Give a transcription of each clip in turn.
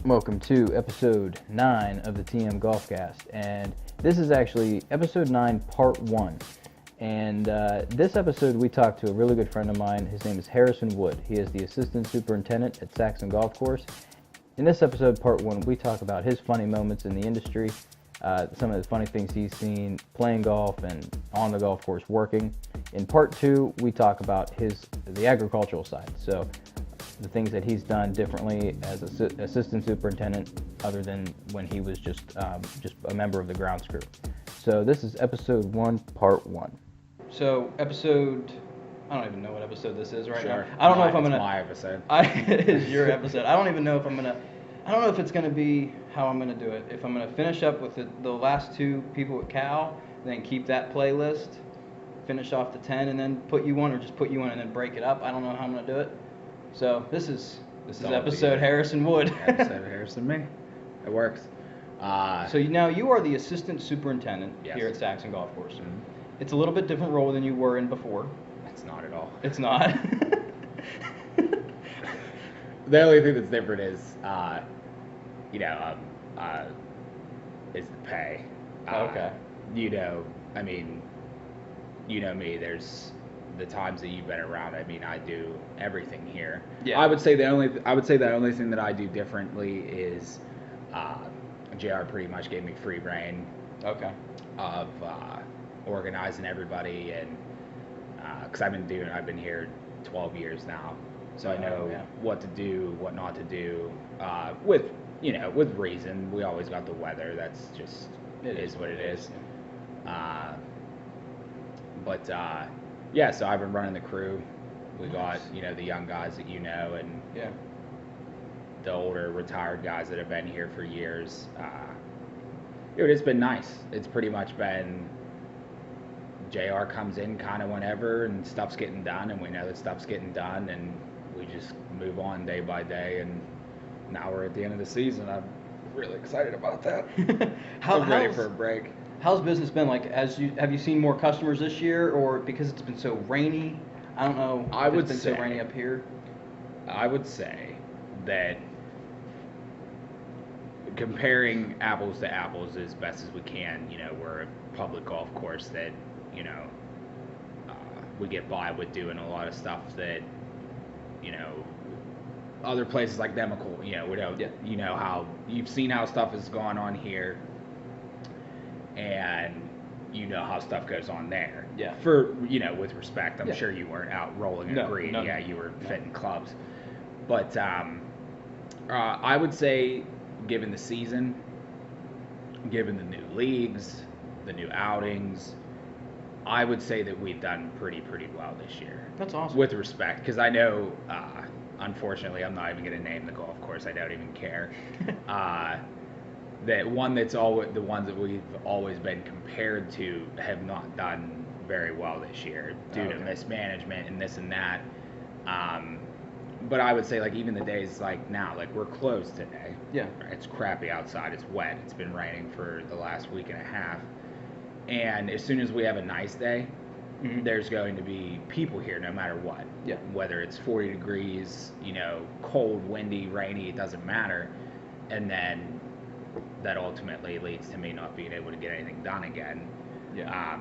Welcome to episode 9 of the TM GolfCast, and this is actually episode 9, part 1. And this episode we talked to a really good friend of mine. His name is Harrison Wood. He is the assistant superintendent at Saxon Golf Course. In this episode, part 1, we talk about his funny moments in the industry, some of the funny things he's seen playing golf and on the golf course working. In part 2, we talk about the agricultural side. So the things that he's done differently as assistant superintendent, other than when he was just a member of the grounds crew. So this is episode 1, part 1. So episode, I don't even know what episode this is right now. I don't know if I'm gonna. It's my episode. It is your episode. I don't even know if I'm gonna. I don't know if it's gonna be how I'm gonna do it. If I'm gonna finish up with the last 2 people at Cal, then keep that playlist, finish off the 10, and then put you one, or just put you one and then break it up. I don't know how I'm gonna do it. So this is episode Harrison Wood. Episode Harrison me. It works. So you are the assistant superintendent Yes. here at Saxon Golf Course. Mm-hmm. It's a little bit different role than you were in before. It's not at all. It's not. The only thing that's different is, is the pay. Okay. I mean, you know me. There's the times that you've been around. I mean, I do everything here. Yeah. I would say the only thing that I do differently is, JR pretty much gave me free reign. Okay. Of organizing everybody, and because I've been here 12 years now, so I know what to do, what not to do, with reason. We always got the weather. That's just it is what it is. Yeah. So I've been running the crew. We got the young guys that and the older retired guys that have been here for years. It's been nice. It's pretty much been JR comes in kind of whenever, and stuff's getting done, and we know that stuff's getting done, and we just move on day by day, and now we're at the end of the season. I'm really excited about that. I'm ready for a break. How's business been? Like, have you seen more customers this year, or because it's been so rainy? I don't know. It's been so rainy up here. I would say that comparing apples to apples as best as we can, we're a public golf course that, we get by with doing a lot of stuff that, other places like Demical, we don't, how you've seen how stuff has gone on here, and how stuff goes on there. Yeah. For, with respect, I'm sure you weren't out rolling a green. No, you were fitting clubs. But I would say, given the season, given the new leagues, the new outings, I would say that we've done pretty well this year. That's awesome. With respect, because I know, unfortunately, I'm not even going to name the golf course. I don't even care. That one that's always the ones that we've always been compared to have not done very well this year due to mismanagement and this and that. But I would say, like, even the days like now, like, we're closed today. Yeah. It's crappy outside. It's wet. It's been raining for the last week and a half. And as soon as we have a nice day, there's going to be people here no matter what. Yeah. Whether it's 40 degrees, cold, windy, rainy, it doesn't matter. And then that ultimately leads to me not being able to get anything done again. Yeah.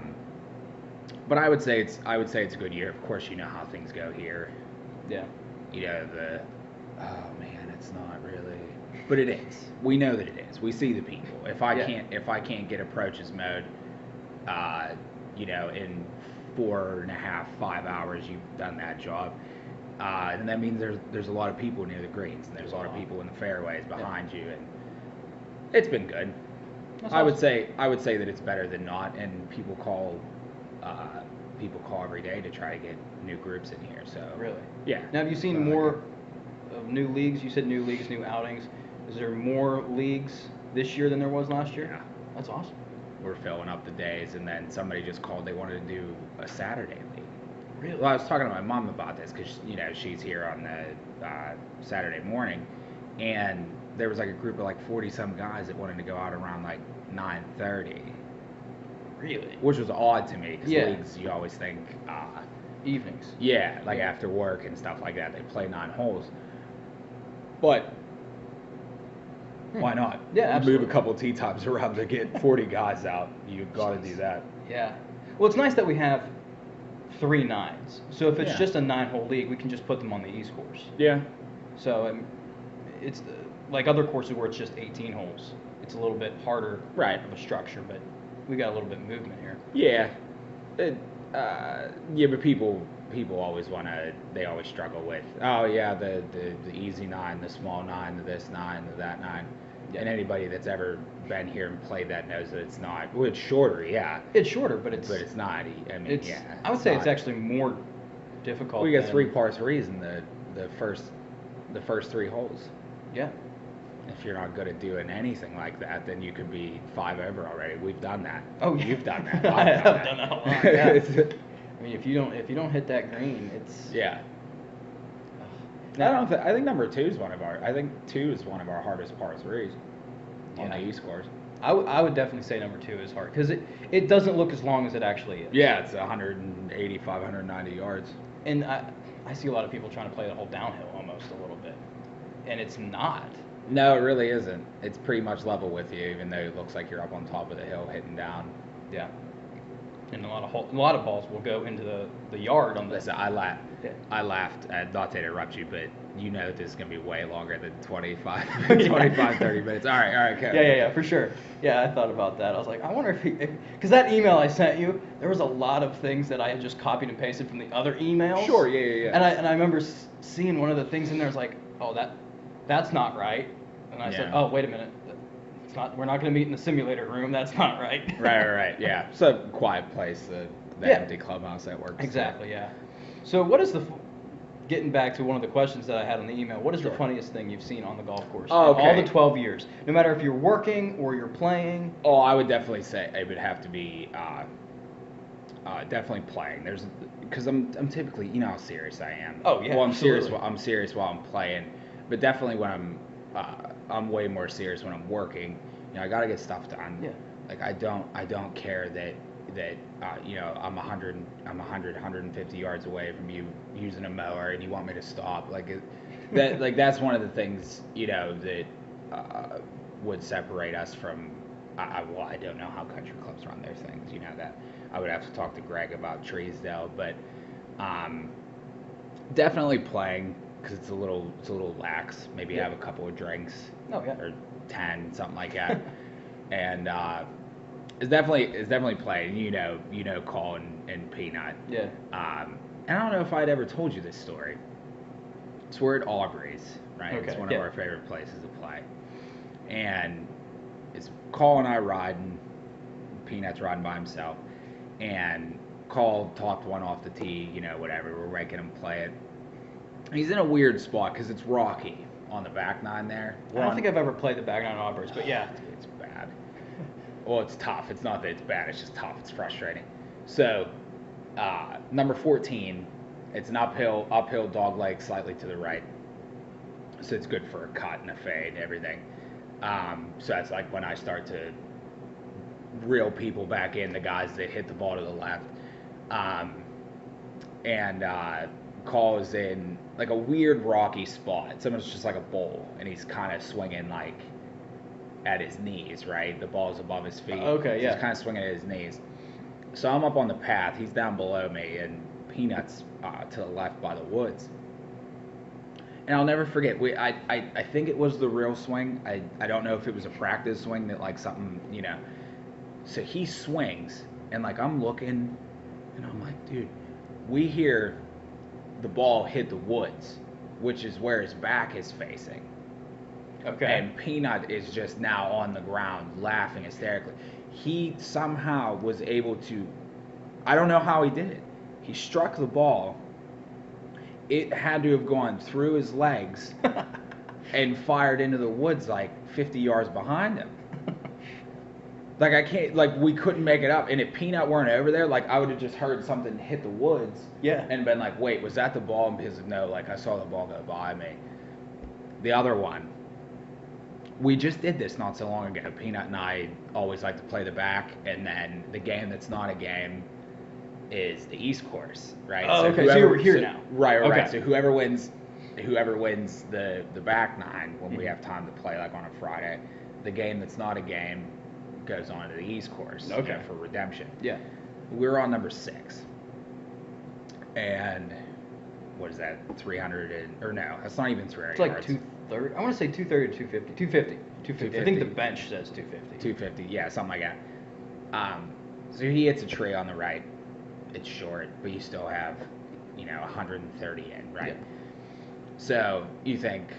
But I would say it's a good year. Of course, you know how things go here. Yeah. It's not really, but it is. We know that it is. We see the people. If I can't get approaches mode, in 4.5, 5 hours, you've done that job. And that means there's a lot of people near the greens, and there's a lot of people in the fairways behind you, and it's been good. I would say that it's better than not, and people call every day to try to get new groups in here. So really, yeah. Now, have you seen more of new leagues? You said new leagues, new outings. Is there more leagues this year than there was last year? Yeah, that's awesome. We're filling up the days, and then somebody just called. They wanted to do a Saturday league. Really? Well, I was talking to my mom about this because she's here on the Saturday morning, and there was like a group of like 40 some guys that wanted to go out around like 9:30. Really? Which was odd to me because leagues you always think evenings. Yeah, like after work and stuff like that. They play 9 holes. But Why not? Yeah, You absolutely. move a couple tee times around to get 40 guys out. You've got to do that. Yeah. Well, it's nice that we have 3 nines. So if it's Yeah. just a 9-hole league, we can just put them on the East course. Yeah. So it's like other courses where it's just 18 holes. It's a little bit harder Right. of a structure, but we got a little bit of movement here. Yeah. Yeah, but people always they always struggle with, oh yeah, the easy 9, the small 9, the this 9, the that 9. Yeah. And anybody that's ever been here and played that knows that it's not. Well, it's shorter, yeah. It's shorter, but it's not. I mean, it's, yeah. I would say it's actually more difficult. We got than, 3 par 3s in the first 3 holes. Yeah. If you're not good at doing anything like that, then you could be 5 over already. We've done that. Oh, yeah. You've done that. I I've have done that a lot. Yeah. I mean, if you don't hit that green, it's yeah. Now, I think number 2 is one of our hardest par 3s on the East course. I would definitely say number 2 is hard because it doesn't look as long as it actually is. Yeah, it's 185, 190 yards. And I see a lot of people trying to play the whole downhill almost a little bit, and it's not. No, it really isn't. It's pretty much level with you, even though it looks like you're up on top of the hill hitting down. Yeah. And a lot of balls will go into the yard on the. Listen, I laughed. Yeah. I laughed. Not to interrupt you, but you know this is gonna be way longer than 25, Yeah. 25, 30 minutes. All right, go. Yeah, for sure. Yeah, I thought about that. I was like, I wonder if because that email I sent you, there was a lot of things that I had just copied and pasted from the other emails. Sure, yeah. And I remember seeing one of the things in there. I was like, oh, that's not right. And I said, oh, wait a minute. It's not. We're not going to meet in the simulator room. That's not right. Right. Yeah. It's a quiet place. The empty clubhouse that works. Exactly. Yeah. So what is getting back to one of the questions that I had on the email, what is the funniest thing you've seen on the golf course? Oh, okay. All the 12 years. No matter if you're working or you're playing. Oh, I would definitely say it would have to be definitely playing. Because I'm typically, you know how serious I am. Oh yeah. Well, I'm absolutely. serious. I'm serious while I'm playing, but definitely when I'm way more serious when I'm working. You know, I gotta get stuff done. Yeah. Like I don't care that you know, I'm 150 yards away from you using a mower and you want me to stop. Like that's one of the things, you know, that would separate us from. Well, I don't know how country clubs run their things. You know that I would have to talk to Greg about Treesdale, but definitely playing because it's a little lax. Maybe have a couple of drinks. Oh yeah. Or 10, something like that, and. It's definitely playing. You know, Colin and Peanut. Yeah. And I don't know if I'd ever told you this story. So we're at Aubrey's, right? Okay, It's one of our favorite places to play. And it's Colin and I riding. Peanut's riding by himself. And Colin talked one off the tee, you know, whatever. We're making him play it. He's in a weird spot because it's rocky on the back nine there. I don't think I've ever played the back nine Aubrey's, but yeah. It's bad. Well, it's tough. It's not that it's bad. It's just tough. It's frustrating. So, number 14, it's an uphill dog leg slightly to the right. So it's good for a cut and a fade and everything. So that's like when I start to reel people back in, the guys that hit the ball to the left. Call is in like a weird rocky spot. It's almost just like a bowl, and he's kind of swinging like at his knees, right? The ball's above his feet. Okay, so yeah. He's kind of swinging at his knees. So I'm up on the path. He's down below me, and Peanut's to the left by the woods. And I'll never forget. I think it was the real swing. I don't know if it was a practice swing that like something, you know. So he swings, and like I'm looking, and I'm like, dude, we hear the ball hit the woods, which is where his back is facing. Okay. And Peanut is just now on the ground laughing hysterically. He somehow was able to, I don't know how he did it. He struck the ball. It had to have gone through his legs and fired into the woods like 50 yards behind him. Like I can't, like we couldn't make it up. And if Peanut weren't over there, like I would have just heard something hit the woods. Yeah. And been like, wait, was that the ball? And because no, like I saw the ball go by me. The other one, we just did this not so long ago. Peanut and I always like to play the back, and then the game that's not a game is the East course, right? Oh, okay. So you're here now. Right. Okay. So whoever wins whoever wins the back 9 when we have time to play, like on a Friday, the game that's not a game goes on to the East Course for redemption. Yeah. We're on number 6. And what is that, 300 or no, that's not even 300 It's like yards. 230. I want to say 230 to 250. 250. I think the bench says 250. 250, yeah, something like that. So he hits a tree on the right. It's short, but you still have, 130 in, right? Yeah. So you think,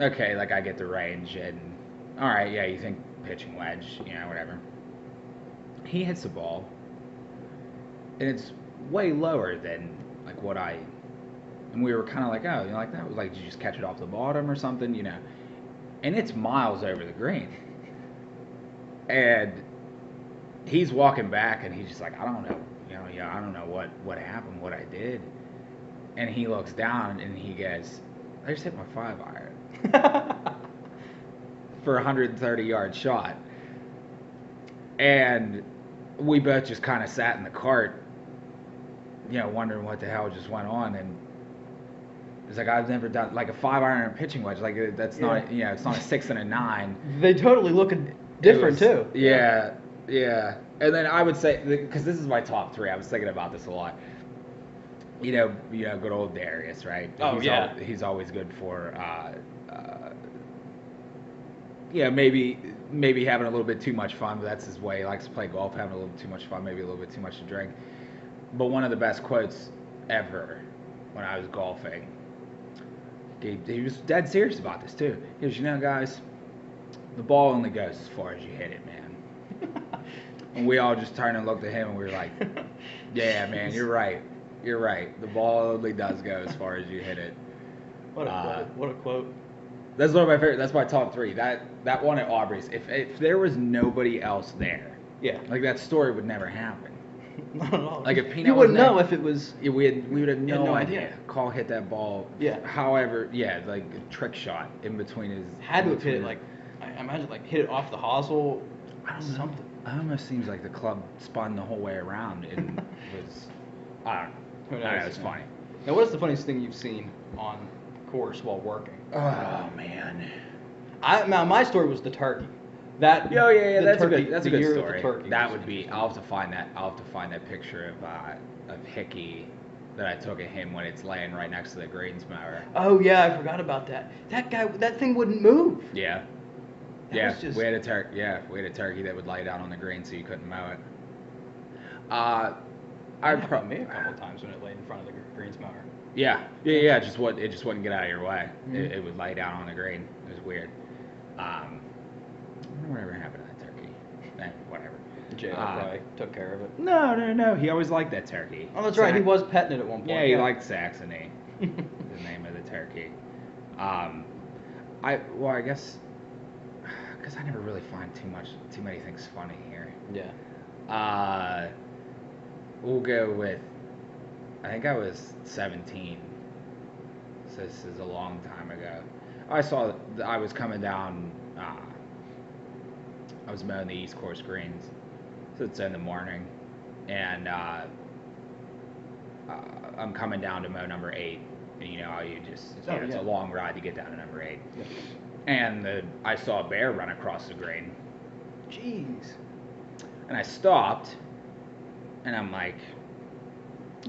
okay, like I get the range, and all right, yeah, you think pitching wedge, whatever. He hits the ball, and it's way lower than like what and we were kind of like, oh, like that was like, did you just catch it off the bottom or something, And it's miles over the green, and he's walking back, and he's just like, I don't know, I don't know what happened, what I did. And he looks down and he goes, I just hit my 5-iron for a 130-yard shot. And we both just kind of sat in the cart, wondering what the hell just went on. And it's like, I've never done like a 5-iron and a pitching wedge. Like that's not, it's not a 6 and a 9. They totally look different too. Yeah. And then I would say, because this is my top 3, I was thinking about this a lot. Good old Darius, right? Oh, He's always good for, maybe having a little bit too much fun, but that's his way. He likes to play golf, having a little too much fun, maybe a little bit too much to drink. But one of the best quotes ever when I was golfing, he was dead serious about this too. He goes, guys, the ball only goes as far as you hit it, man. And we all just turned and looked at him, and we were like, yeah, man, you're right. You're right. The ball only does go as far as you hit it. What a quote. That's one of my favorite. That's my top 3. That one at Aubrey's. If there was nobody else there, like that story would never happen. Not at all. Like if Peanut you wouldn't was there, know if it was. We would have no idea. idea. Call hit that ball. Yeah. However, like a trick shot in between his. Had to have hit it like, I imagine like hit it off the hosel. I don't know. Something. It almost seems like the club spun the whole way around and was. I don't know. Who knows? It's funny. Now, what is the funniest thing you've seen on course while working? Oh man. Now my story was the turkey. That's a good story. That would be. I'll have to find that picture of Hickey that I took of him when it's laying right next to the greens mower. Oh yeah, I forgot about that. That thing wouldn't move. Yeah. We had a turkey. Yeah, we had a turkey that would lay down on the green so you couldn't mow it. I probably me a couple of times when it laid in front of the greens mower. Yeah. It just wouldn't get out of your way. Mm-hmm. It would lay down on the green. It was weird. I wonder whatever happened to that turkey. Whatever. JR probably took care of it. No. He always liked that turkey. Oh, that's right. He was petting it at one point. Yeah, he liked Saxony. The name of the turkey. I guess because I never really find too many things funny here. Yeah. We'll go with, I think I was 17. So this is a long time ago. I was coming down, I was mowing the East Course greens. So it's in the morning. And I'm coming down to mow number 8. And it's a long ride to get down to number 8. Yeah. And I saw a bear run across the green. Jeez. And I stopped. And I'm like,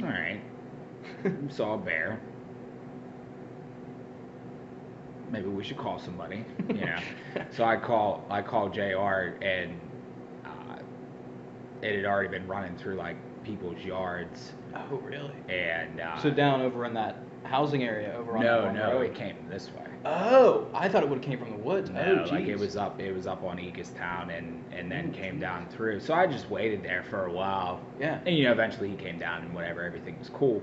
all right, saw a bear. Maybe we should call somebody, So I call JR, and it had already been running through like people's yards. Oh, really? And so down over in that housing area over on that No, road. it came this way. Oh, I thought it would have came from the woods. No, oh, like it was up on Egastown and then came down through. So I just waited there for a while. Yeah. And eventually he came down and whatever, everything was cool.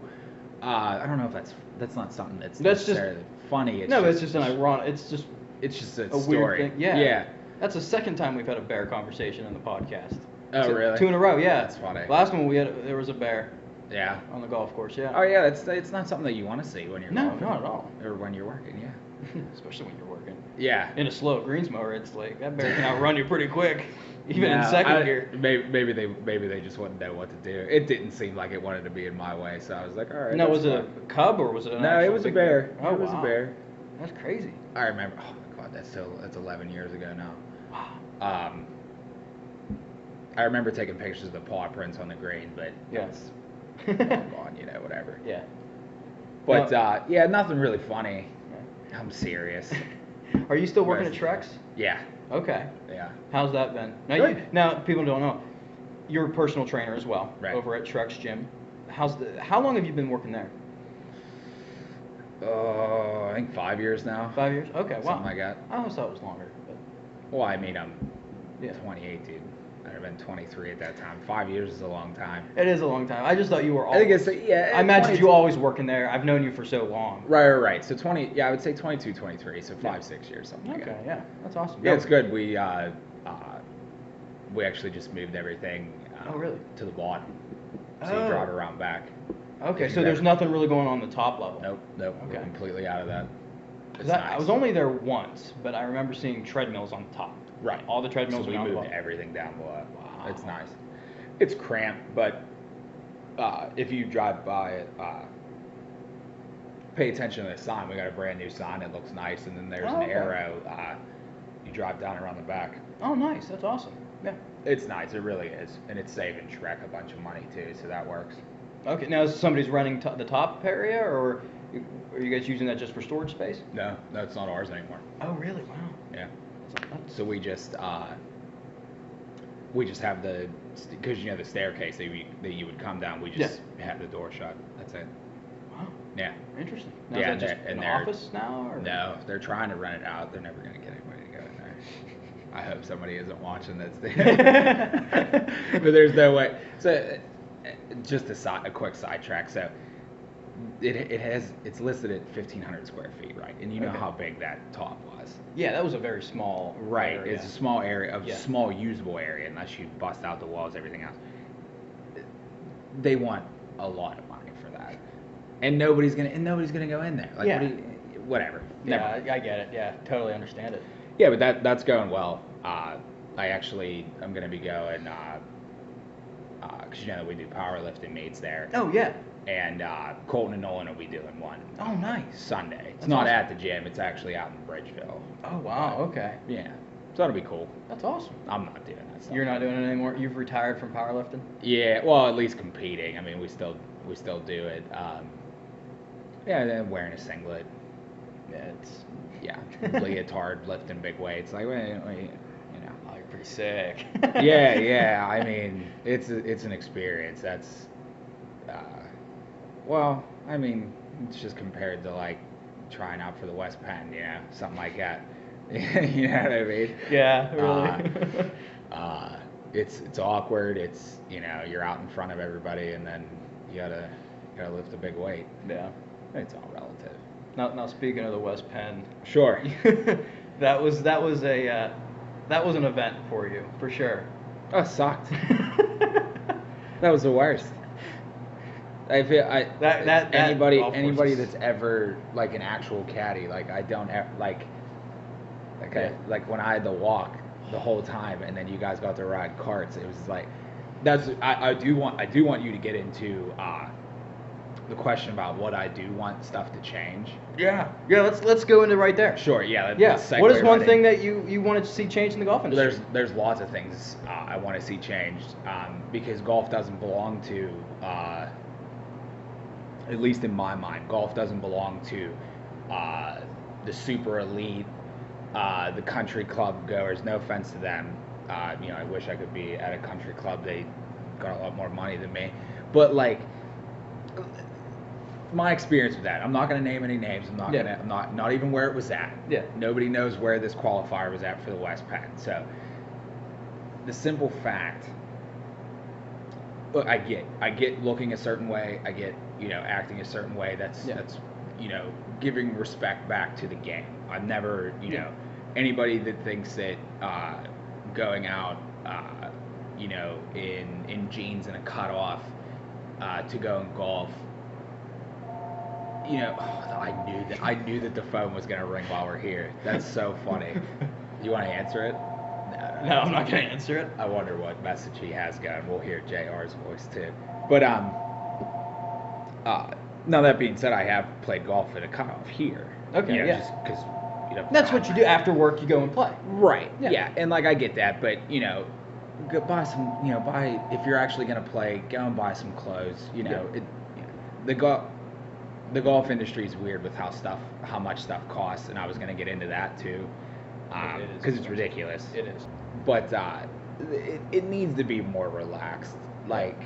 I don't know if that's not something that's necessarily funny. It's just an ironic. It's just a story. Weird thing. Yeah. Yeah. That's the second time we've had a bear conversation in the podcast. Oh, really? 2 in a row. Yeah. That's funny. Last one there was a bear. Yeah. On the golf course. Yeah. Oh yeah, it's not something that you want to see when you're golfing. not at all. Or when you're working. Yeah. Especially when you're working. Yeah. In a slow greens mower, it's like that bear can outrun you pretty quick, even in No, second gear. Maybe they just wouldn't know what to do. It didn't seem like it wanted to be in my way, so I was like, all right. No, that's was it a fine. cub or was it an No, actual it was a big bear. Oh, It was wow. a bear. That's crazy. I remember. Oh my god, that's 11 years ago now. Wow. I remember taking pictures of the paw prints on the green, but Yeah. it's long gone, whatever. Yeah. But No. yeah, nothing really funny. I'm serious. Are you still working Rest- at Trex? Yeah, Okay. yeah. How's that been? Now, Good. now people don't know. You're a personal trainer as well, Right. over at Trex Gym. How long have you been working there? I think 5 years now. 5 years? Okay, wow. Something like that. I always thought it was longer. But Well, I mean, I'm Yeah. 28, dude. I'd have been 23 at that time. 5 years is a long time. it is a long time. I just thought you were I think it's yeah. I imagined 22 you always working there. I've known you for so long. Right. So 20. Yeah, I would say 22, 23. So 5, Yeah. 6 years, something like Okay, that. yeah. That's awesome. Yeah, it's good. We actually just moved everything. Oh, really? To the bottom. So Oh. you drive around back. Okay, If so you've there's ever- nothing really going on the top level. Nope. We're Okay. completely out of that. It's 'Cause I nice. was only there once, but I remember seeing treadmills on top. Right. All the treadmills So we are down the moved bottom. everything down below. Wow. It's nice. It's cramped, but if you drive by it, pay attention to the sign. We got a brand new sign. It looks nice, and then there's Oh, an okay. arrow. You drive down around the back. Oh, nice. That's awesome. Yeah. It's nice. It really is, and it's saving Shrek a bunch of money too. So that works. Okay, now is somebody's running the top area, or are you guys using that just for storage space? No, it's not ours anymore. Oh, really? Wow. Yeah. That's- So we just have because the staircase that you would come down. We just have the door shut. That's it. Wow. Yeah. Interesting. Now, Yeah, is that and just they're- an and they're- office now? Or? No, they're trying to rent it out. They're never going to get anybody to go in there. I hope somebody isn't watching this. But there's no way. So, just a quick sidetrack. So, it's listed at 1,500 square feet, right? And you know Okay. how big that top was. Yeah, that was a very small Right. area. It's a small area, Yeah. small usable area, unless you bust out the walls, everything else. They want a lot of money for that, and nobody's gonna go in there. Like, Yeah. whatever. Yeah, Never mind. I get it. Yeah, totally understand it. Yeah, but that's going well. I'm gonna be going because that we do powerlifting meets there, Oh, yeah. and Colton and Nolan will be doing one. Oh, nice. Sunday. It's That's not awesome. at the gym. It's actually out in Bridgeville. Oh, wow. Okay. Yeah, so that'll be cool. That's awesome. I'm not doing that stuff. You're not doing it anymore? You've retired from powerlifting? Yeah, well, at least competing. I mean, we still do it. Yeah, then wearing a singlet. Yeah, it's... Yeah, leotard, lifting big weights. Like, wait. Oh, you're pretty sick. Yeah. I mean, it's an experience. That's, well, I mean, it's just compared to like trying out for the West Penn, something like that. You know what I mean? Yeah, really. It's awkward. It's you're out in front of everybody, and then you gotta lift a big weight. Yeah. It's all relative. Now speaking of the West Penn, Sure. that was an event for you, for sure. Oh, it sucked. That was the worst. I feel That anybody golf course is- that's ever like an actual caddy, like I don't have like Yeah. like when I had to walk the whole time, and then you guys got to ride carts. It was like I do want you to get into the question about what I do want stuff to change. Yeah. Let's go into right there. Sure. Yeah. Yeah. Let's What is segue one right thing in. that you wanted to see changed in the golf industry? There's lots of things I want to see changed because golf doesn't belong to, at least in my mind, golf doesn't belong to the super elite, the country club goers. No offense to them, I wish I could be at a country club. They got a lot more money than me, but like. My experience with that. I'm not going to name any names. I'm not even where it was at. Yeah. Nobody knows where this qualifier was at for the West Penn. So the simple fact, look, I get looking a certain way. I get acting a certain way. That's giving respect back to the game. I've never anybody that thinks that going out in jeans and a cutoff to go and golf. you know, I knew that the phone was gonna ring while we're here. That's so funny. You want to answer it? No, I'm not gonna answer it. I wonder what message he has going. We'll hear JR's voice too. But now that being said, I have played golf at a cutoff here. Okay, you know, yeah. Just because, you know. That's what you do after work. You go and play. Right. Yeah. Yeah. And like I get that, but you know, go buy some. You know, buy if you're actually gonna play, go and buy some clothes. You know, the golf industry is weird with how much stuff costs, and I was gonna get into that too, because it's ridiculous. It is. But it needs to be more relaxed. Like.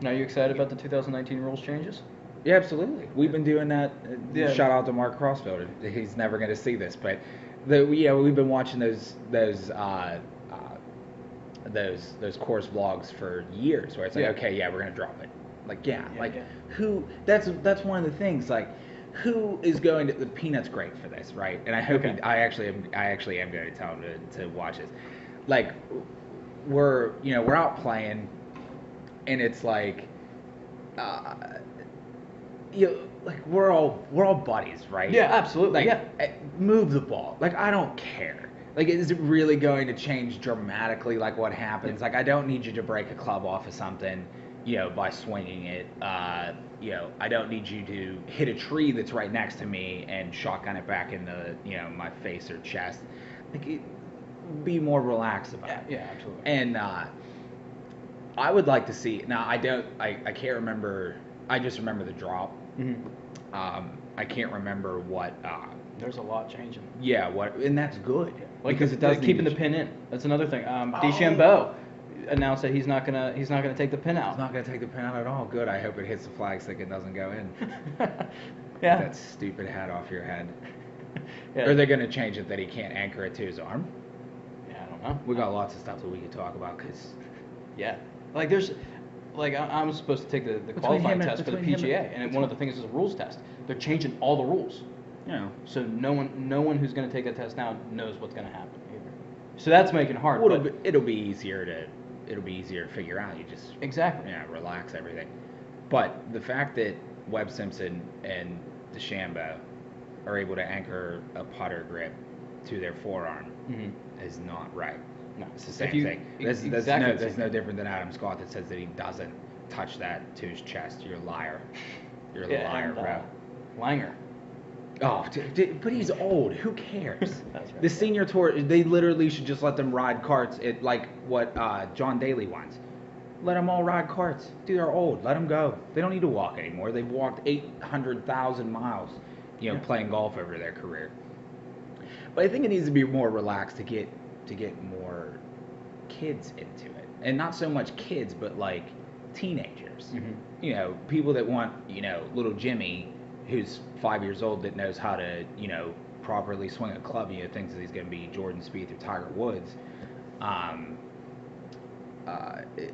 Now, are you excited about the 2019 rules changes? Yeah, absolutely. We've been doing that. Yeah. Shout out to Mark Crossfield. He's never going to see this, but we've been watching those course vlogs for years, where it's like, okay, yeah, we're going to drop it. Like, who? That's one of the things. Like, who is going to? The Peanut's great for this, right? And I hope I actually am going to tell him to watch this. Like, we're out playing. And it's like, like we're all buddies, right? Yeah, absolutely. Like, move the ball. Like, I don't care. Like, is it really going to change dramatically? Like, what happens? Like, I don't need you to break a club off of something, by swinging it. I don't need you to hit a tree that's right next to me and shotgun it back in the, my face or chest. Like, be more relaxed about it. Yeah, absolutely. And I would like to see. Now, I can't remember. I just remember the drop. Mm-hmm. I can't remember what. There's a lot changing. Yeah, and that's good. Like, because it does keeping the pin in. That's another thing. DeChambeau announced that he's not gonna take the pin out. He's not gonna take the pin out at all. Good. I hope it hits the flag stick and doesn't go in. Yeah. That stupid hat off your head. Yeah. Or are they gonna change it that he can't anchor it to his arm? Yeah, I don't know. We got lots of stuff that we could talk about because. Yeah. Like, I'm supposed to take the qualifying test for the PGA, and one of the things is a rules test. They're changing all the rules. So no one who's going to take that test now knows what's going to happen either. So that's making it hard. Well, it'll be easier to figure out. You just relax everything. But the fact that Webb Simpson and DeChambeau are able to anchor a putter grip to their forearm is not right. No, it's the same thing. That's no different than Adam Scott that says that he doesn't touch that to his chest. You're a liar. You're a liar, bro. Langer. Oh, but he's old. Who cares? That's right. The senior tour, they literally should just let them ride carts at like what John Daly wants. Let them all ride carts. Dude, they're old. Let them go. They don't need to walk anymore. They've walked 800,000 miles, playing golf over their career. But I think it needs to be more relaxed to get more kids into it, and not so much kids, but like teenagers. People that want little Jimmy, who's 5 years old, that knows how to properly swing a club, thinks that he's going to be Jordan Spieth or Tiger Woods.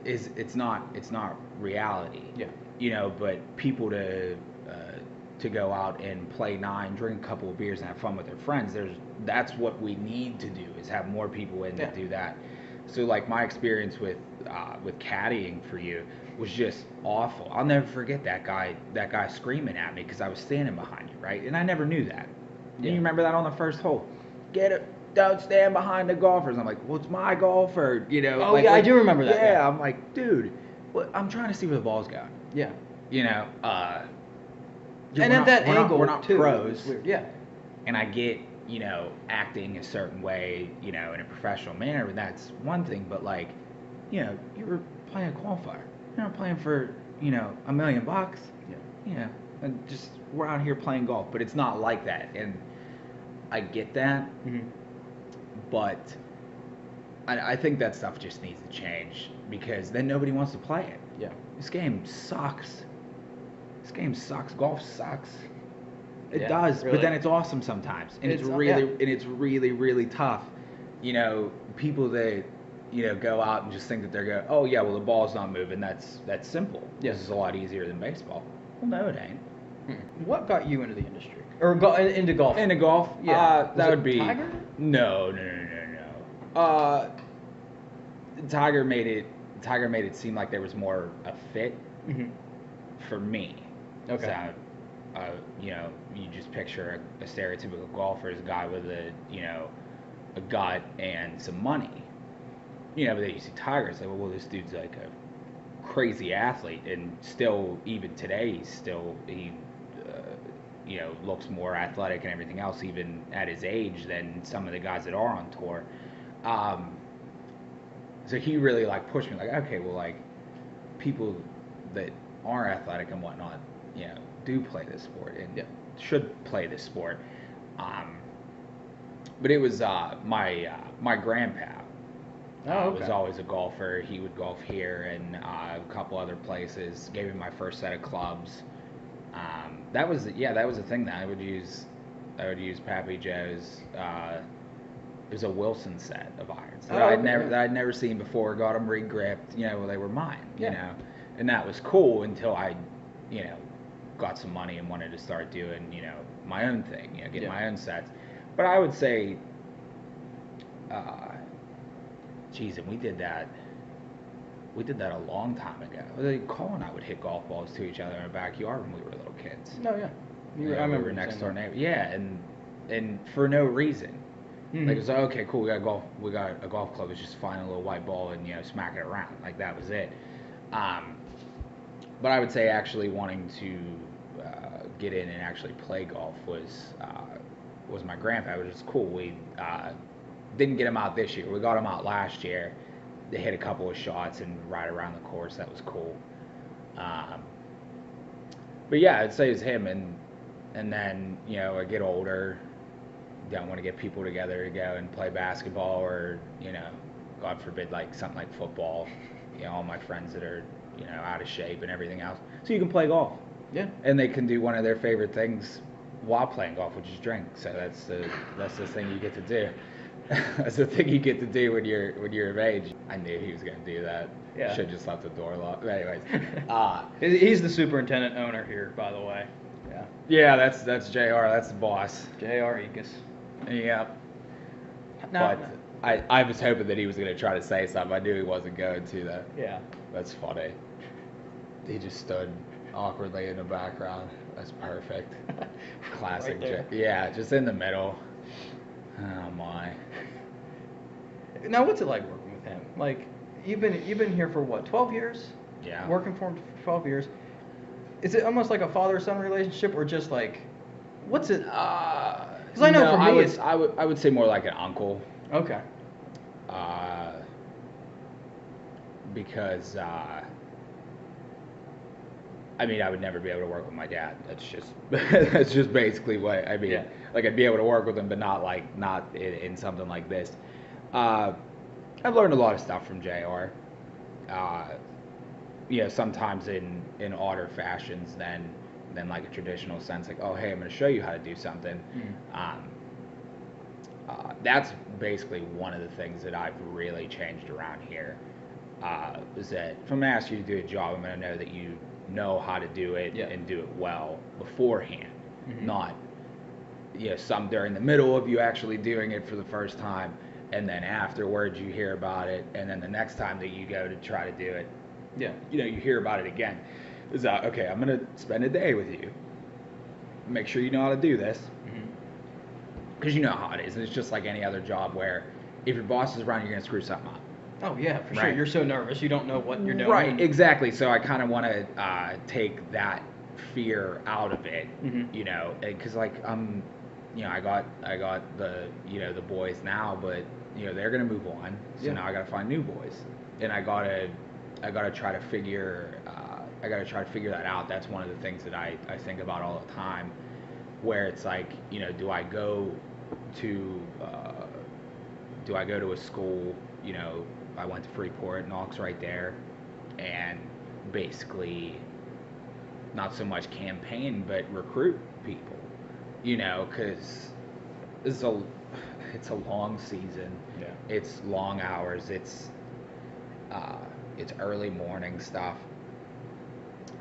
It's not reality. But people to go out and play 9, drink a couple of beers, and have fun with their friends. That's what we need to do, is have more people in that do that. So like my experience with caddying for you was just awful. I'll never forget that guy screaming at me because I was standing behind you, right? And I never knew that. You remember that on the first hole? Get it. Don't stand behind the golfers. I'm like, well, it's my golfer, Oh, yeah, I do remember that. Yeah, I'm like, dude, I'm trying to see where the ball's going. Yeah. And at that angle, we're not too, pros. weird. Yeah. And I get, acting a certain way, in a professional manner, and that's one thing. But like, you were playing a qualifier. You're not playing for, $1 million. Yeah. And just we're out here playing golf, but it's not like that. And I get that, but I think that stuff just needs to change, because then nobody wants to play it. Yeah. This game sucks. Golf sucks. It Yeah, does, really. but then it's awesome sometimes, and it's really, really tough. People that go out and just think that they're going, oh yeah, well the ball's not moving. That's simple. Yeah. This is a lot easier than baseball. Well, no, it ain't. What got you into the industry, or into golf? Into golf, Yeah. that would be Tiger? No. Tiger made it seem like there was more a fit for me. Okay. So you know, you just picture a stereotypical golfer as a guy with a, you know, a gut and some money. You know, but then you see Tiger, it's like, well, this dude's like a crazy athlete, and still, even today, he you know, looks more athletic and everything else, even at his age, than some of the guys that are on tour. So he really like pushed me, like, okay, well, like, people that are athletic and whatnot, you know, do play this sport and should play this sport. But it was my grandpa. Was always a golfer. He would golf here and a couple other places. Gave me my first set of clubs. That was the thing that I would use Pappy Joe's. It was a Wilson set of irons that I'd never seen before. Got them re-gripped. You know, they were mine. You know, and that was cool until I, you know, got some money and wanted to start doing, you know, my own thing. You know, get my own sets. But I would say, geez, and we did that a long time ago. Cole and I would hit golf balls to each other in our backyard when we were little kids. No, yeah. I remember we were next door neighbor. Yeah, and for no reason. Like, it was like, okay, cool, we got a golf club. It's just find a little white ball and, you know, smack it around. Like, that was it. But I would say actually wanting to get in and actually play golf was my grandpa, which is cool. We didn't get him out this year. We got him out last year. They hit a couple of shots and right around the course. That was cool. But yeah, I'd say it's him. And then, you know, I get older, don't want to get people together to go and play basketball or, you know, God forbid, like something like football. You know, all my friends that are, you know, out of shape and everything else. So you can play golf. Yeah. And they can do one of their favorite things while playing golf, which is drink. So that's the thing you get to do. That's the thing you get to do when you're of age. I knew he was going to do that. Yeah. Should have just left the door locked. But anyways, he's the superintendent owner here, by the way. Yeah. Yeah, that's JR. That's the boss. JR Ekus. Yeah. No, but I was hoping that he was going to try to say something. I knew he wasn't going to, though. Yeah. That's funny. He just stood awkwardly in the background. That's perfect. Classic. Right, yeah, just in the middle. Oh my. Now, what's it like working with him? Like, you've been here for what, 12 years? Yeah. Working for him for 12 years. Is it almost like a father-son relationship, or just like, what's it? Because I know for me, I would say more like an uncle. Okay. Because I mean, I would never be able to work with my dad. That's just basically what I mean. Yeah. Like, I'd be able to work with him, but not in something like this. I've learned a lot of stuff from JR. You know, sometimes in odder fashions than like a traditional sense, like, oh, hey, I'm going to show you how to do something. That's basically one of the things that I've really changed around here. Is that if I'm going to ask you to do a job, I'm going to know that you know how to do it and do it well beforehand, not, you know, some during the middle of you actually doing it for the first time, and then afterwards you hear about it, and then the next time that you go to try to do it, you know, you hear about it again. Is that, okay, I'm going to spend a day with you, make sure you know how to do this, because you know how it is. It's just like any other job where if your boss is around, you're going to screw something up. Oh, yeah, for sure. You're so nervous. You don't know what you're doing. Right, exactly. So I kind of want to take that fear out of it, you know, because, like, you know, I got the, you know, the boys now, but, you know, they're going to move on. So now I got to find new boys. And I got to try to figure that out. That's one of the things that I think about all the time, where it's like, you know, do I go to a school, you know, I went to Freeport, Knox right there, and basically not so much campaign, but recruit people, you know, because it's a long season. Yeah. It's long hours. It's early morning stuff.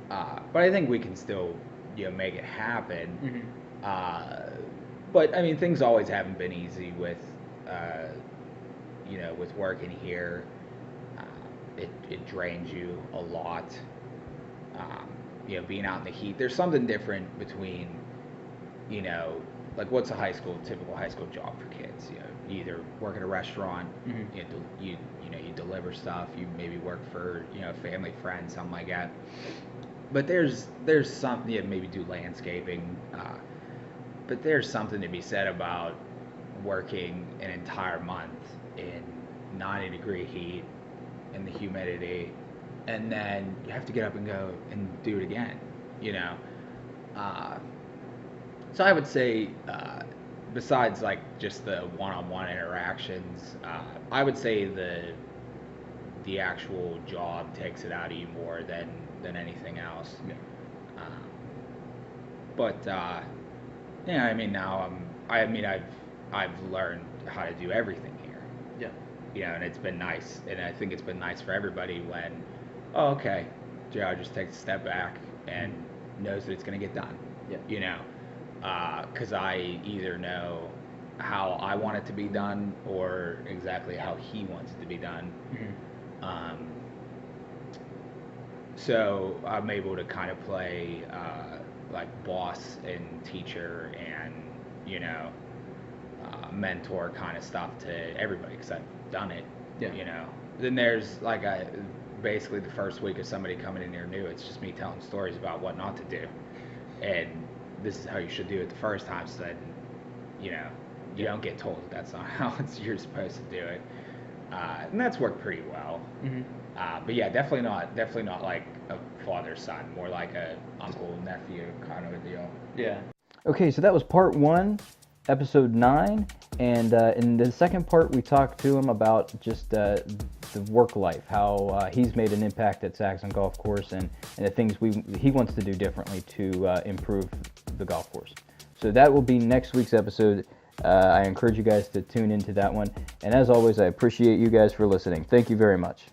But I think we can still, you know, make it happen. But I mean, things always haven't been easy with, you know, with working here. It drains you a lot. being out in the heat. There's something different between, like what's a typical high school job for kids? You either work at a restaurant, you deliver stuff, you maybe work for a family friend, something like that. But there's something, maybe do landscaping, but there's something to be said about working an entire month in 90-degree heat and the humidity, and then you have to get up and go and do it again, So I would say, besides like just the one-on-one interactions, I would say the actual job takes it out of you more than anything else. Yeah. But now I've learned how to do everything here. Yeah. And it's been nice, and I think it's been nice for everybody when, oh, okay, Joe just takes a step back and knows that it's going to get done. Yeah. Because I either know how I want it to be done or exactly how he wants it to be done. So I'm able to kind of play like boss and teacher and mentor kind of stuff to everybody because I've done it. Yeah. Then there's like basically the first week of somebody coming in here new, it's just me telling stories about what not to do, and this is how you should do it the first time, so that you don't get told that that's not how you're supposed to do it, and that's worked pretty well. But yeah, definitely not like a father-son, more like a uncle-nephew kind of a deal. Yeah. Okay, so that was part 1, episode 9, and in the second part we talked to him about just the work life, how he's made an impact at Saxon Golf Course, and the things he wants to do differently to improve the golf course. So that will be next week's episode. I encourage you guys to tune into that one, and as always, I appreciate you guys for listening. Thank you very much.